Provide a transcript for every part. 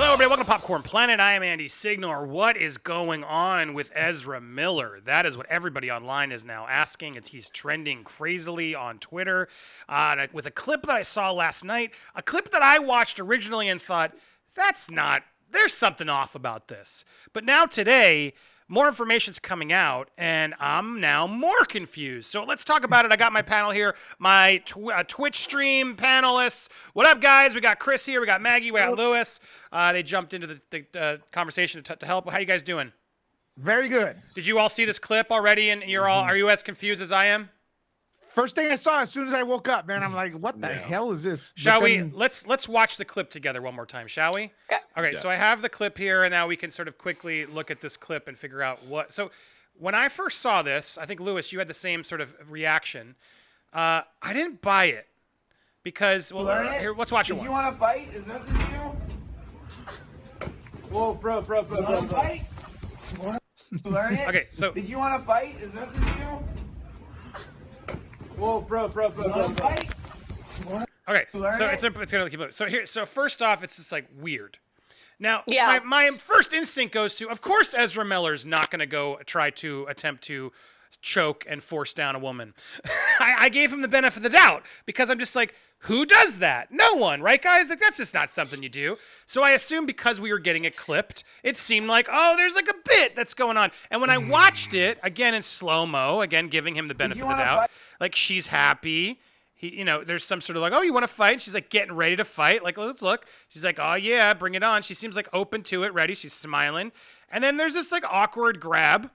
Hello, everybody. Welcome to Popcorn Planet. I am Andy Signore. What is going on with Ezra Miller? That is what everybody online is now asking. He's trending crazily on Twitter with a clip that I saw last night, a clip that I watched originally and thought, there's something off about this. But now today, more information's coming out, and I'm now more confused. So let's talk about it. I got my panel here, my Twitch stream panelists. What up, guys? We got Chris here. We got Maggie. We got Lewis. They jumped into the conversation to help. How you guys doing? Very good. Did you all see this clip already, and are you as confused as I am? First thing I saw as soon as I woke up, man, I'm like, what the hell is this? Shall we? Let's watch the clip together one more time, shall we? Okay, so I have the clip here, and now we can sort of quickly look at this clip and figure out what. So when I first saw this, I think, Lewis, you had the same sort of reaction. I didn't buy it because, here, let's watch it once. You want to fight? Is that the deal? Whoa, bro. Fight? Learn it? Okay, so. Did you want to fight? Is that the deal? Whoa, bro. Fight? Okay, so it's gonna keep. So first off, it's just like weird. Now, yeah. my first instinct goes to, of course, Ezra Miller's not gonna go try to attempt to choke and force down a woman. I gave him the benefit of the doubt because I'm just like, who does that? No one, right, guys? Like, that's just not something you do. So I assume because we were getting it clipped, it seemed like, oh, there's like a bit that's going on. And when I watched it, again in slow-mo, again giving him the benefit of the doubt, like she's happy. There's some sort of like, oh, you want to fight? She's like getting ready to fight. Like, let's look. She's like, oh, yeah, bring it on. She seems like open to it, ready. She's smiling. And then there's this like awkward grab,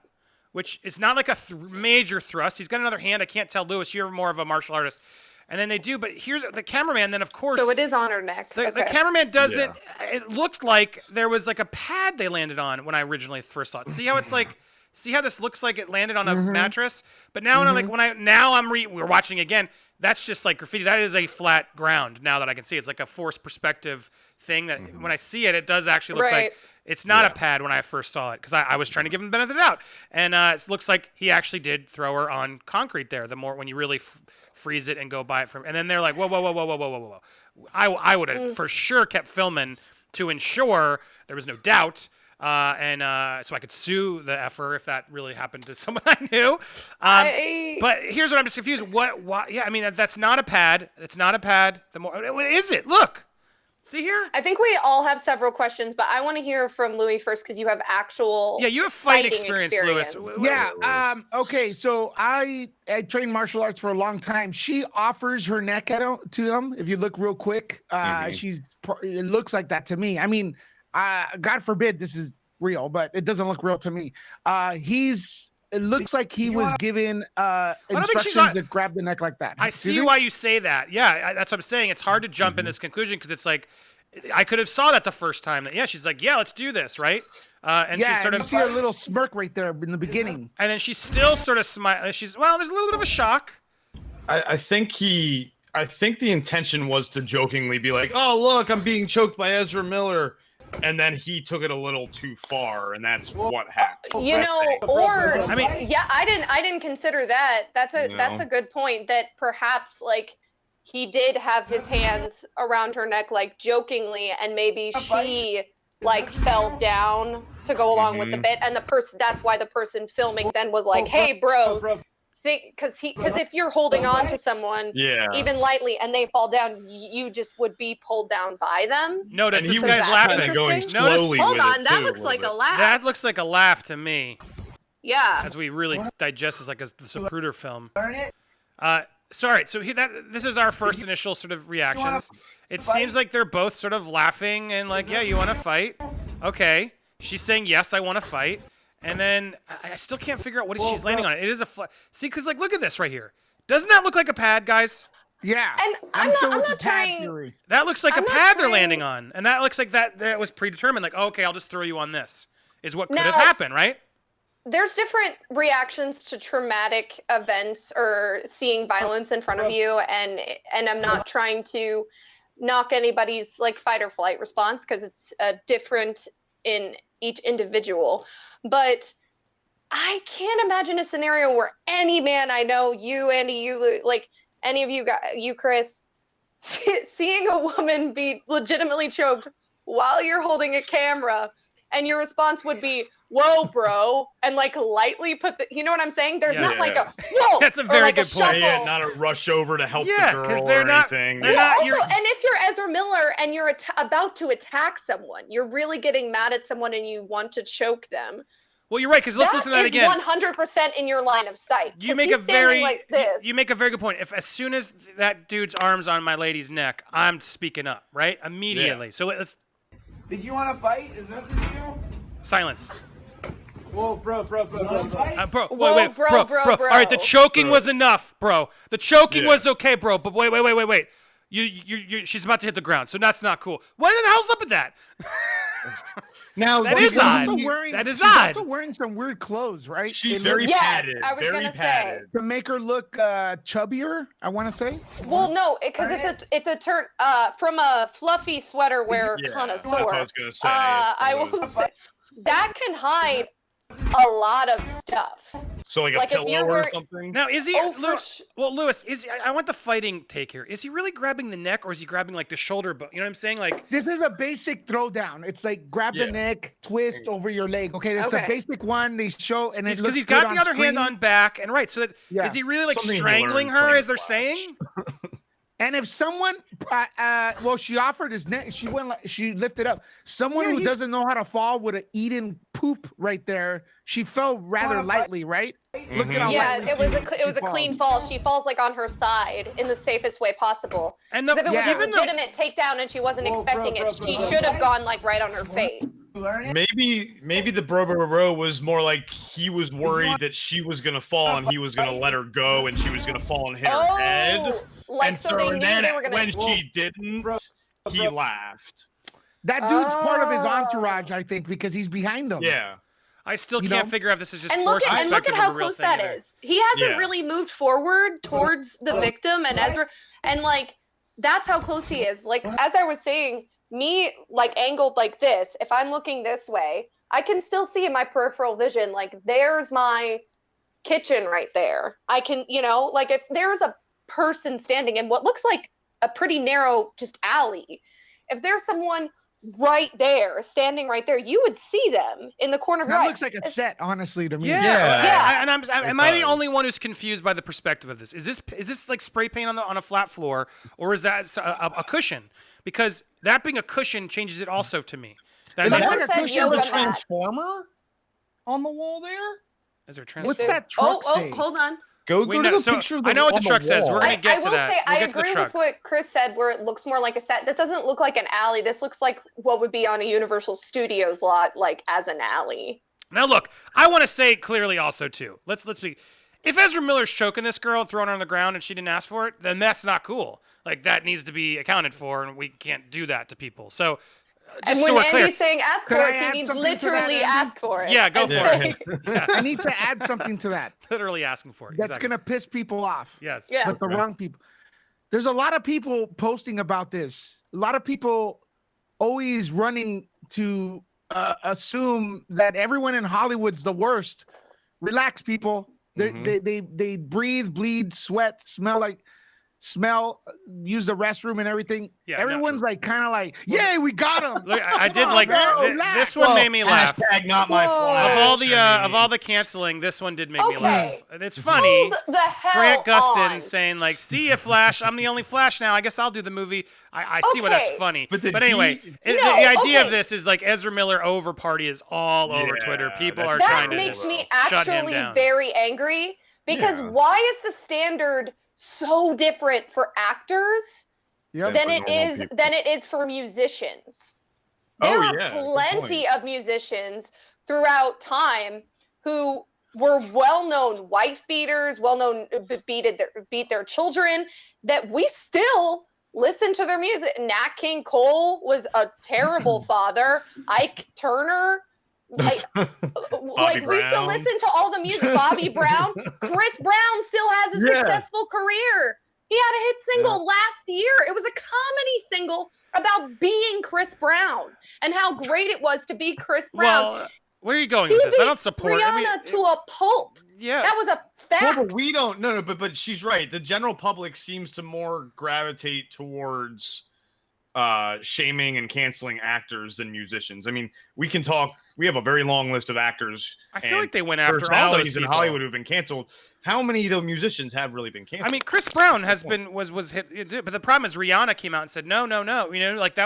which is not like a major thrust. He's got another hand. I can't tell, Lewis. You're more of a martial artist. And then they do, but here's the cameraman. Then, of course. So it is on her neck. The cameraman doesn't. It looked like there was like a pad they landed on when I originally first saw it. See how it's like. See how this looks like it landed on a mattress? But now we're watching again. That's just like graffiti. That is a flat ground now that I can see. It's like a forced perspective thing that when I see it, it does actually look like it's not a pad when I first saw it because I was trying to give him the benefit of the doubt. And it looks like he actually did throw her on concrete there. The more when you really freeze it and go by it from, and then they're like, whoa. I would have for sure kept filming to ensure there was no doubt. So I could sue the effer if that really happened to someone I knew. But here's what I'm just confused. What? Yeah, I mean, that's not a pad. It's not a pad. What is it? Look. See here? I think we all have several questions, but I want to hear from Louis first because you have actual you have fight experience, Lewis. Yeah. Okay. So I trained martial arts for a long time. She offers her neck to him. If you look real quick, it looks like that to me. I mean, God forbid this is real, but it doesn't look real to me. It looks like he was given instructions to grab the neck like that. I see why you say that. Yeah, that's what I'm saying. It's hard to jump in this conclusion because it's like I could have saw that the first time. Yeah, she's like, yeah, let's do this, right? And she's sort of you see a little smirk right there in the beginning. And then she's still sort of smiling. There's a little bit of a shock. I think the intention was to jokingly be like, oh, look, I'm being choked by Ezra Miller. And then he took it a little too far, and that's what happened. I didn't consider that. That's a good point. That perhaps like he did have his hands around her neck, like jokingly, and maybe she like fell down to go along with the bit, and that's why the person filming then was like, "Hey, bro." Because if you're holding on to someone even lightly and they fall down, you just would be pulled down by them. Notice this guy's laughing. Going slowly. Hold on, that looks like a laugh. That looks like a laugh to me. Yeah. As we really digest this like the Zapruder film. So this is our first initial sort of reactions. It seems like they're both sort of laughing and like, yeah, you want to fight? Okay. She's saying, yes, I want to fight. And then I still can't figure out what she's landing on. It is a see, because like, look at this right here. Doesn't that look like a pad, guys? Yeah. And I'm not trying. That looks like a pad they're landing on, and that looks like that was predetermined. Like, okay, I'll just throw you on this. Is what could have happened, right? There's different reactions to traumatic events or seeing violence in front of you, and I'm not trying to knock anybody's like fight or flight response because it's different in each individual. But I can't imagine a scenario where any man I know, you, Andy, you, like any of you, you, Chris, seeing a woman be legitimately choked while you're holding a camera, and your response would be, "Whoa, bro," and like lightly put the, you know what I'm saying? There's not like a whoa. That's a very like good point. Yeah, not a rush over to help the girl they're or not, anything. They're not. Also, and if you're Ezra Miller and you're about to attack someone, you're really getting mad at someone and you want to choke them. Well, you're right, because let's listen to that again. 100% in your line of sight. You make a very you make a very good point. If as soon as that dude's arm's on my lady's neck, I'm speaking up, right? Immediately. So let's. Did you want to fight? Is that the deal? Silence. Whoa, bro. Bro, Whoa, wait, bro. All right, the choking was enough, bro. The choking was okay, bro. But wait. She's about to hit the ground, so that's not cool. What the hell's up with that? Now that is odd. That is odd. She's also wearing some weird clothes, right? She's very padded. I was very gonna padded. To make her look chubbier, I want to say. Well, no, because it's a turn from a fluffy sweater wear connoisseur. That's what I was gonna say. I will say that can hide a lot of stuff. So like a pillow or something. Now is he? Well, Lewis, is he, I want the fighting take here. Is he really grabbing the neck, or is he grabbing like the shoulder? But you know what I'm saying? Like this is a basic throwdown. It's like grab the neck, twist over your leg. Okay, that's a basic one. They show, and it's because he's got the other hand on back and right. So is he really like strangling her, as they're saying? And if someone, well, she offered his neck. She went, she lifted up. Someone who doesn't know how to fall would have eaten poop right there. She fell rather lightly, right? Look at how it was a clean fall. She falls like on her side in the safest way possible. And if it was a legitimate takedown and she wasn't expecting it, she should have gone like right on her face. Maybe the bro was more like he was worried that she was gonna fall and he was gonna let her go and she was gonna fall and hit her head. Like and so they knew they were gonna. When she didn't, he laughed. That dude's part of his entourage, I think, because he's behind him. Yeah. I still can't figure out if this is just forced perspective. And look at how close that is. He hasn't really moved forward towards the victim and Ezra, and like that's how close he is. Like as I was saying, me like angled like this. If I'm looking this way, I can still see in my peripheral vision. Like there's my kitchen right there. I can, like if there's a person standing in what looks like a pretty narrow just alley, if there's someone right there, standing right there, you would see them in the corner of your eye. That looks like a set, honestly, to me. Yeah. And am I the only one who's confused by the perspective of this? Is this like spray paint on a flat floor, or is that a cushion? Because that being a cushion changes it also to me. It looks like a cushion of a transformer on the wall there. Is there a transformer? What's that truck say? Hold on. Go to the picture of the I know what the truck says. We're going to get to that. I agree with what Chris said, where it looks more like a set. This doesn't look like an alley. This looks like what would be on a Universal Studios lot, like as an alley. Now, look, I want to say clearly also, too. Let's be. If Ezra Miller's choking this girl and throwing her on the ground and she didn't ask for it, then that's not cool. Like, that needs to be accounted for, and we can't do that to people. So, just and when so we're Andy's saying ask for it, he means literally ask for it. Yeah, go for it. I need to add something to that. Literally asking for it. That's going to piss people off. Yes. Yeah. But the wrong people. There's a lot of people posting about this. A lot of people always running to assume that everyone in Hollywood's the worst. Relax, people. They breathe, bleed, sweat, use the restroom and everything. Yeah, everyone's like kind of like, yay, we got him. Look, I did like this one made me laugh. Hashtag not my flash. Of all the canceling, this one did make me laugh. It's funny. Hold the hell Grant Gustin on. saying like, "See ya, Flash. I'm the only Flash now. I guess I'll do the movie." I see why that's funny. But anyway, the idea of this is like Ezra Miller over party is all over Twitter. People are trying to makes me shut him actually down. very angry because why is the standard so different for actors than it is for musicians? There are plenty of musicians throughout time who were well-known wife beaters, well-known beat their children, that we still listen to their music. Nat King Cole was a terrible father. Ike Turner, we still listen to all the music. Bobby Brown, Chris Brown still has a successful career. He had a hit single last year. It was a comedy single about being Chris Brown and how great it was to be Chris Brown. Well, where are you going with this? I don't support Rihanna to a pulp. Yeah, that was a fact. No, but we don't. No, but she's right. The general public seems to more gravitate towards shaming and canceling actors and musicians. I mean, we can talk. We have a very long list of actors. I feel like they went after all those people in Hollywood who've been canceled. How many of the musicians have really been canceled? I mean, Chris Brown was hit, but the problem is Rihanna came out and said no. You know, like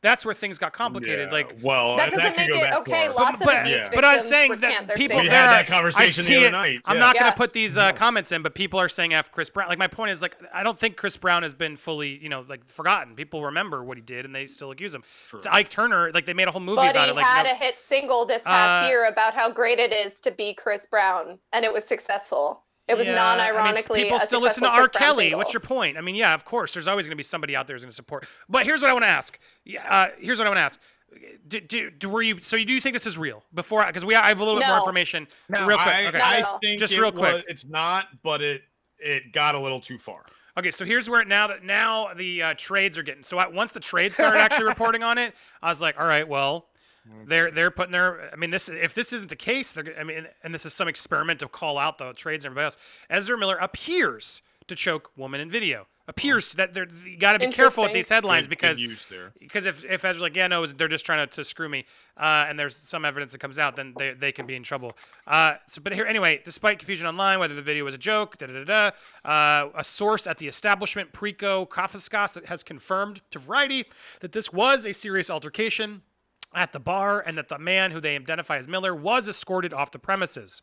that's where things got complicated. Yeah, like, well, that doesn't make it okay. Far. Lots of abuse victims but I'm saying recant that their people we there had that conversation the other night. I'm not going to put these comments in, but people are saying F Chris Brown. Like, my point is, like, I don't think Chris Brown has been fully, you know, like, forgotten. People remember what he did, and they still accuse him. It's Ike Turner, like, they made a whole movie about it. But Like, he had a hit single this past year about how great it is to be Chris Brown, and it was successful. It was non-ironically. People still listen to R. Kelly. What's your point? I mean, yeah, of course. There's always going to be somebody out there who's going to support. But here's what I want to ask. Here's what I want to ask. Do you think this is real? Before, because I have a little bit more information. No, real quick. Okay. I think just real quick. It's not, but it got a little too far. Okay, so here's where now the trades are getting. So once the trades started actually reporting on it, I was like, all right, well. They're putting their. I mean, if this isn't the case, and this is some experiment to call out the trades and everybody else. Ezra Miller appears to choke woman in video. Appears that you got to be careful with these headlines because if Ezra's like, yeah, no, they're just trying to screw me, and there's some evidence that comes out, then they can be in trouble. But here anyway, despite confusion online whether the video was a joke, a source at the establishment Preco Kafaskas has confirmed to Variety that this was a serious altercation at the bar, and that the man who they identify as Miller was escorted off the premises.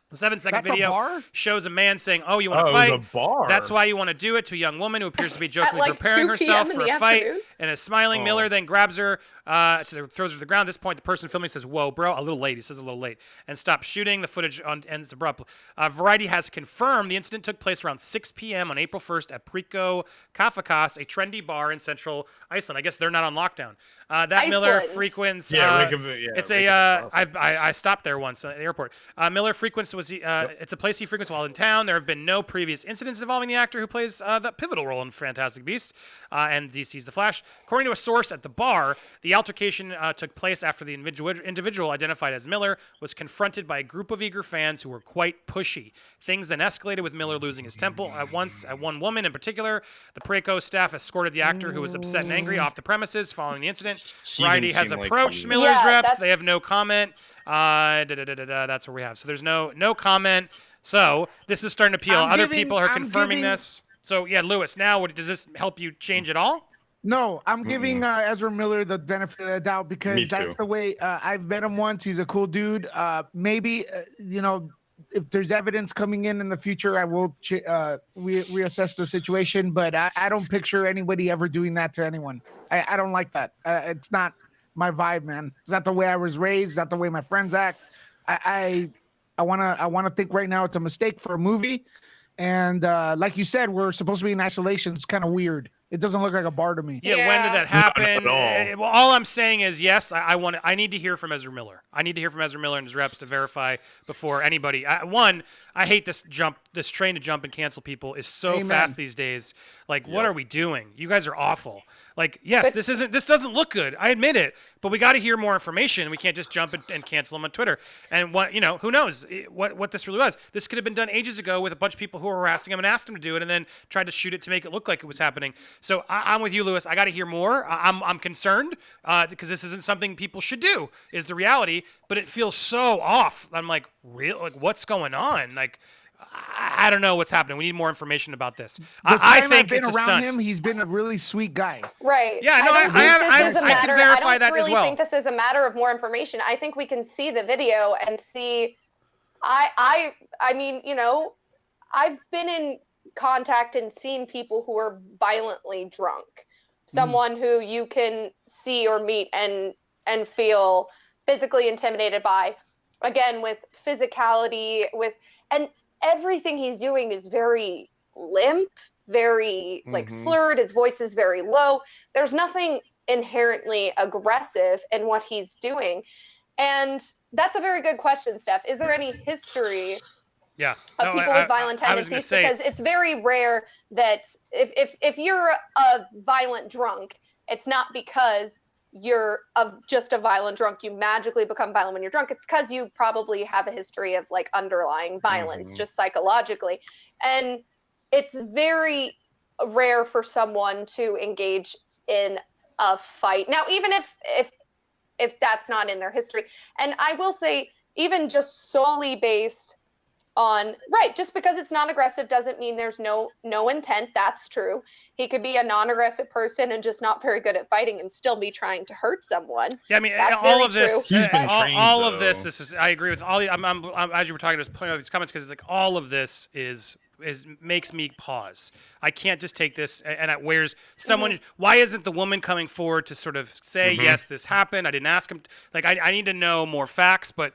The 7-second video shows a man saying, "Oh, you want to fight? It was a bar. That's why you want to do it." To a young woman who appears to be jokingly preparing herself for a fight, and a smiling Miller then grabs her, throws her to the ground. At this point, the person filming says, "Whoa, bro, a little late." He says, "A little late," and stops shooting. The footage ends abruptly. Variety has confirmed the incident took place around 6 p.m. on April 1st at Preco Kafakas, a trendy bar in central Iceland. I guess they're not on lockdown. That Miller frequents. It's I stopped there once at the airport. Miller frequents it's a place he frequents while in town. There have been no previous incidents involving the actor who plays the pivotal role in Fantastic Beasts and DC's The Flash. According to a source at the bar, the altercation took place after the individual identified as Miller was confronted by a group of eager fans who were quite pushy. Things then escalated with Miller losing his temper at one woman in particular. The Preco staff escorted the actor who was upset and angry off the premises following the incident. Variety has approached Miller's reps. They have no comment. That's where we have. So there's no comment. So this is starting to appeal. Other people are confirming this. So yeah, Lewis. Now, does this help you change at all? No, I'm giving Ezra Miller the benefit of the doubt because that's the way I've met him once. He's a cool dude. Maybe if there's evidence coming in the future, I will reassess the situation. But I don't picture anybody ever doing that to anyone. I don't like that. It's not my vibe, man. It's not the way I was raised. It's not the way my friends act. I wanna think right now it's a mistake for a movie. And like you said, we're supposed to be in isolation. It's kind of weird. It doesn't look like a bar to me. Yeah, when did that happen? Well, all I'm saying is, yes, I need to hear from Ezra Miller. I need to hear from Ezra Miller and his reps to verify before anybody. I hate this train to jump and cancel people is so fast these days. Like, what are we doing? You guys are awful. Like, yes, this doesn't look good. I admit it, but we got to hear more information. We can't just jump and cancel them on Twitter. And who knows what this really was? This could have been done ages ago with a bunch of people who were harassing him and asked him to do it, and then tried to shoot it to make it look like it was happening. So I'm with you, Lewis. I got to hear more. I'm concerned because this isn't something people should do. Is the reality, but it feels so off. I'm like, real? Like, what's going on? Like, I don't know what's happening. We need more information about this. I think it's a stunt. Him, he's been a really sweet guy. Right. Yeah, no, I can verify that as well. I don't really think this is a matter of more information. I think we can see the video and see. I mean, I've been in contact and seen people who are violently drunk. Someone who you can see or meet and feel physically intimidated by. Again, with physicality, and everything he's doing is very limp, very slurred. His voice is very low. There's nothing inherently aggressive in what he's doing. And that's a very good question, Steph. Is there any history of people with violent tendencies? Because it's very rare that if you're a violent drunk, it's not because you're just a violent drunk, you magically become violent when you're drunk. It's because you probably have a history of like underlying violence, just psychologically. And it's very rare for someone to engage in a fight. Now, even if that's not in their history, and I will say, even just solely based on just because it's non-aggressive doesn't mean there's no intent. That's true. He could be a non-aggressive person and just not very good at fighting and still be trying to hurt someone. Yeah, I mean, that's all of this, he's been trained, all of this is, I agree with all. I'm as you were talking, just pointing out these comments because it's like all of this is makes me pause. I can't just take this and where's someone? Why isn't the woman coming forward to sort of say yes, this happened? I didn't ask him. Like I need to know more facts, but.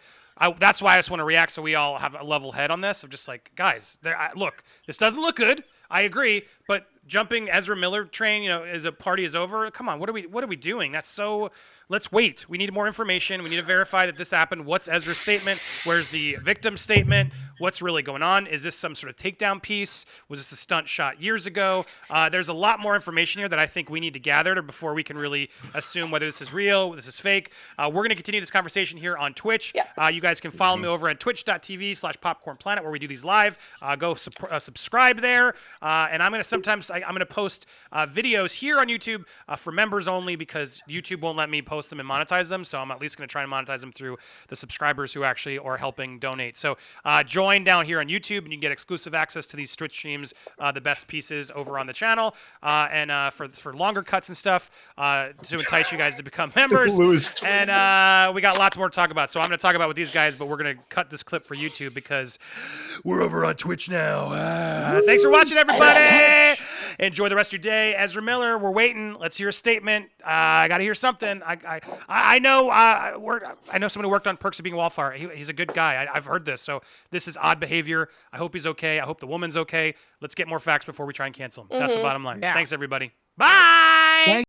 That's why I just want to react so we all have a level head on this. Of just like, guys, look, this doesn't look good. I agree, but jumping Ezra Miller train, as a party is over. Come on, what are we doing? That's so. Let's wait. We need more information. We need to verify that this happened. What's Ezra's statement? Where's the victim's statement? What's really going on? Is this some sort of takedown piece? Was this a stunt shot years ago? There's a lot more information here that I think we need to gather before we can really assume whether this is real, this is fake. We're going to continue this conversation here on Twitch. Yep. You guys can follow me over at twitch.tv/PopcornPlanet where we do these live. Go subscribe there. And I'm going to post videos here on YouTube for members only because YouTube won't let me post them and monetize them. So I'm at least going to try and monetize them through the subscribers who actually are helping donate. So join down here on YouTube and you can get exclusive access to these Twitch streams, the best pieces over on the channel. And for longer cuts and stuff to entice you guys to become members. And we got lots more to talk about. So I'm going to talk about with these guys, but we're going to cut this clip for YouTube because we're over on Twitch now. Thanks for watching, everybody. Enjoy the rest of your day. Ezra Miller, we're waiting. Let's hear a statement. I got to hear something. I know someone who worked on Perks of Being a Wallflower. He's a good guy. I've heard this. So this is odd behavior. I hope he's okay. I hope the woman's okay. Let's get more facts before we try and cancel him. That's the bottom line. Yeah. Thanks, everybody. Bye.